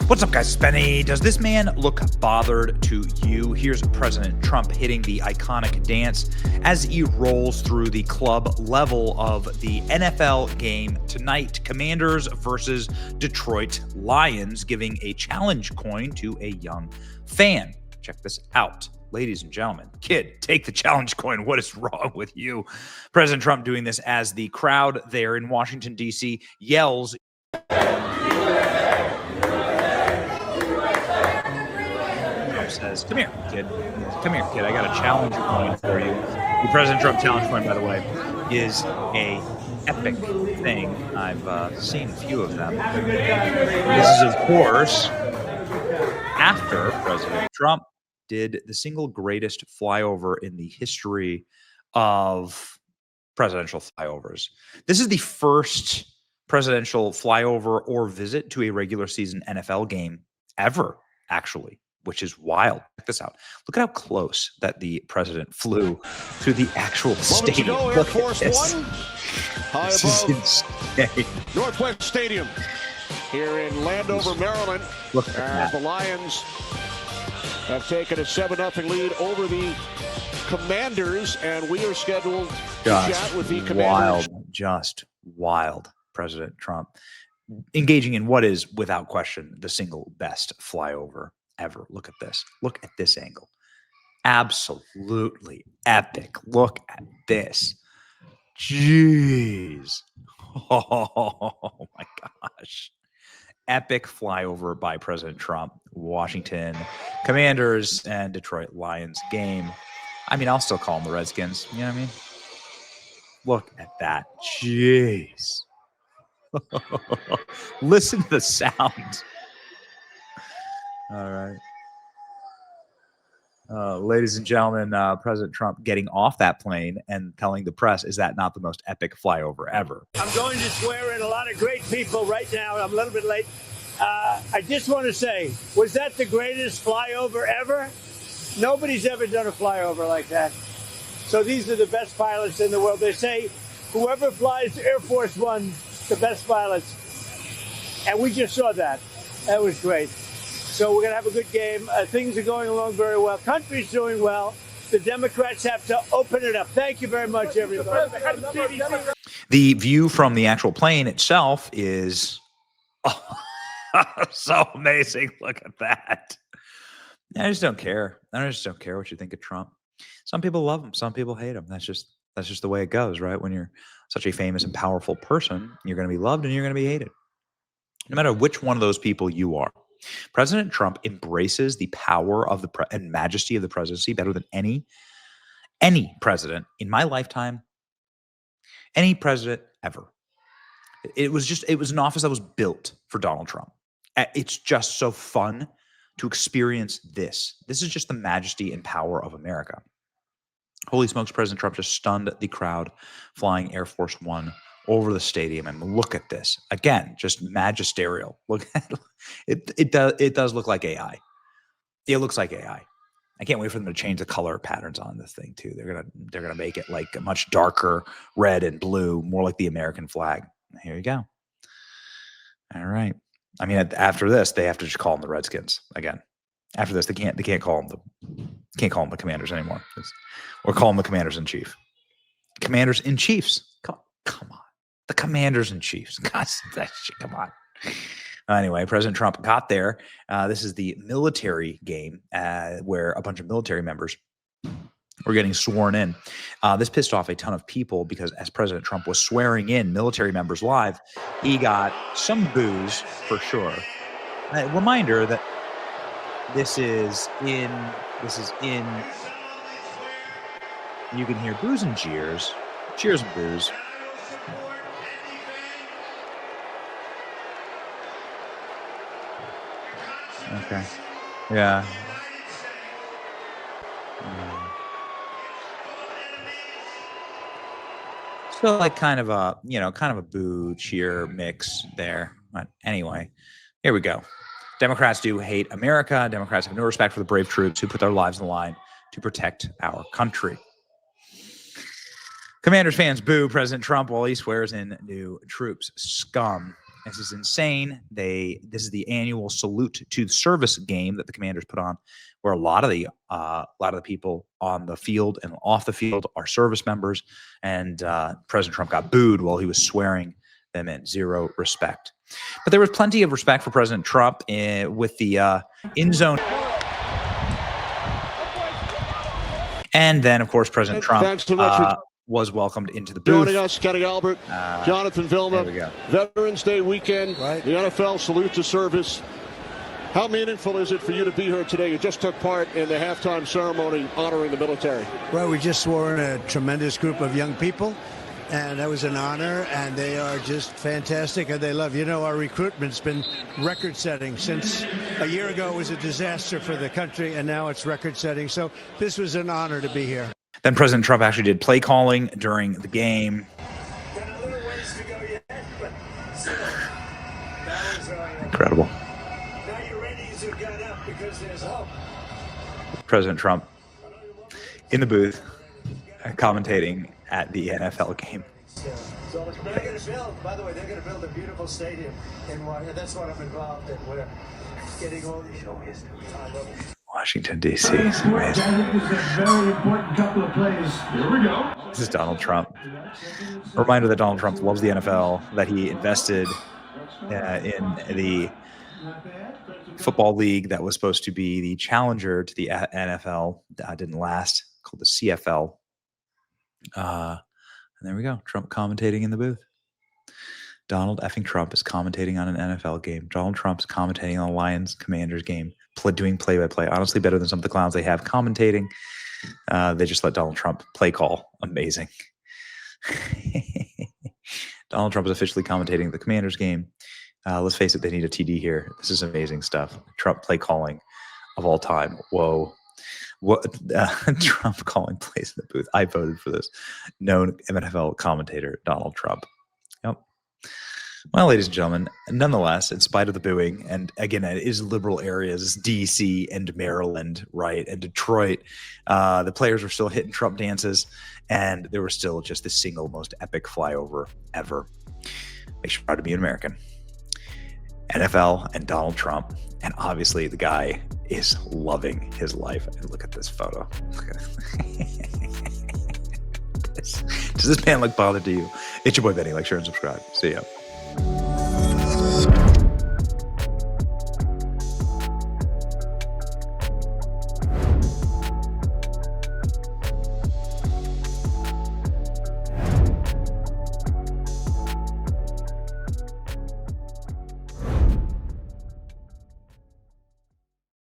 What's up, guys? It's Benny. Does this man look bothered to you? Here's President Trump hitting the iconic dance as he rolls through the club level of the NFL game tonight. Commanders versus Detroit Lions, giving a challenge coin to a young fan. Check this out. Ladies and gentlemen, kid, take the challenge coin. What is wrong with you? President Trump doing this as the crowd there in Washington, D.C. yells. Says, come here, kid. Come here, kid. I got a challenge coin for you. The President Trump challenge coin, by the way, is a epic thing. I've seen a few of them. This is, of course, after President Trump did the single greatest flyover in the history of presidential flyovers. This is the first presidential flyover or visit to a regular season NFL game ever, actually, which is wild. Check this out. Look at how close that the president flew to the actual stadium. Air Force One, high above Northwest Stadium here in Landover, Maryland. Look at that. The Lions have taken a 7-0 lead over the Commanders, and we are scheduled to chat with the Commanders. Just wild. President Trump engaging in what is, without question, the single best flyover ever. Look at this. Look at this angle. Absolutely epic. Look at this. Jeez. Oh my gosh. Epic flyover by President Trump. Washington Commanders and Detroit Lions game. I mean, I'll still call them the Redskins. You know what I mean? Look at that. Jeez. Listen to the sound. All right. Ladies and gentlemen, President Trump getting off that plane and telling the press, is that not the most epic flyover ever? I'm going to swear in a lot of great people right now. I'm a little bit late. I just want to say, was that the greatest flyover ever? Nobody's ever done a flyover like that. So these are the best pilots in the world. They say whoever flies Air Force One, the best pilots. And we just saw that. That was great. So we're going to have a good game. Things are going along very well. Country's doing well. The Democrats have to open it up. Thank you very much, everybody. The view from the actual plane itself is so amazing. Look at that. I just don't care. I just don't care what you think of Trump. Some people love him. Some people hate him. That's just the way it goes, right? When you're such a famous and powerful person, you're going to be loved and you're going to be hated. No matter which one of those people you are. President Trump embraces the power of and majesty of the presidency better than any president in my lifetime, any president ever. It was an office that was built for Donald Trump. It's just so fun to experience this. This is just the majesty and power of America. Holy smokes, President Trump just stunned the crowd flying Air Force One over the stadium, and look at this again, just magisterial. Look at it. It does look like AI. It looks like AI. I can't wait for them to change the color patterns on this thing too. They're gonna make it like a much darker red and blue, more like the American flag. Here you go. All right. I mean, after this, they have to just call them the Redskins again. After this, they can't call them the Commanders anymore, or call them the Commanders in Chief. Commanders in Chiefs. Come on. The Commanders in Chiefs. God, that shit, come on. Anyway, President Trump got there. This is the military game where a bunch of military members were getting sworn in. This pissed off a ton of people because as President Trump was swearing in military members live, he got some boos for sure. A reminder that this is in. You can hear boos and cheers and boos. Okay. Yeah. So like kind of a boo cheer mix there. But anyway, here we go. Democrats do hate America. Democrats have no respect for the brave troops who put their lives on the line to protect our country. Commanders fans boo President Trump while he swears in new troops. Scum. This is insane. This is the annual salute to service game that the Commanders put on, where a lot of the people on the field and off the field are service members. And President Trump got booed while he was swearing them in. Zero respect. But there was plenty of respect for President Trump with the in zone. And then, of course, President Trump was welcomed into the booth. Joining us, Kenny Albert, Jonathan Vilma. There we go. Veterans Day weekend, right. The NFL salute to service. How meaningful is it for you to be here today? You just took part in the halftime ceremony honoring the military. Well, we just swore in a tremendous group of young people, and that was an honor, and they are just fantastic, and they love. You know, our recruitment's been record-setting. Since a year ago it was a disaster for the country, and now it's record-setting. So this was an honor to be here. Then President Trump actually did play calling during the game. Incredible. Now your ratings have gone up because there's hope. President Trump in the booth commentating at the NFL game. So they're going to build, by the way, they're going to build a beautiful stadium in Washington. That's what I'm involved in. We're getting all these Washington, D.C. It's amazing. Very important couple of plays. Here we go. This is Donald Trump. A reminder that Donald Trump loves the NFL, that he invested in the football league that was supposed to be the challenger to the NFL. Didn't last, called the CFL. And there we go. Trump commentating in the booth. Donald effing Trump is commentating on an NFL game. Donald Trump's commentating on a Lions Commanders game, doing play-by-play. Honestly, better than some of the clowns they have commentating. They just let Donald Trump play call. Amazing. Donald Trump is officially commentating the Commanders game. Let's face it, they need a TD here. This is amazing stuff. Trump play calling of all time. Whoa. What Trump calling plays in the booth. I voted for this. Known NFL commentator Donald Trump. Yep. Well, ladies and gentlemen, nonetheless, in spite of the booing, and again, it is liberal areas, D.C. and Maryland, right, and Detroit, the players were still hitting Trump dances, and there was still just the single most epic flyover ever. Makes you proud to be an American. NFL and Donald Trump, and obviously the guy is loving his life. And look at this photo. Does this man look bothered to you? It's your boy Benny. Like, share, and subscribe. See ya.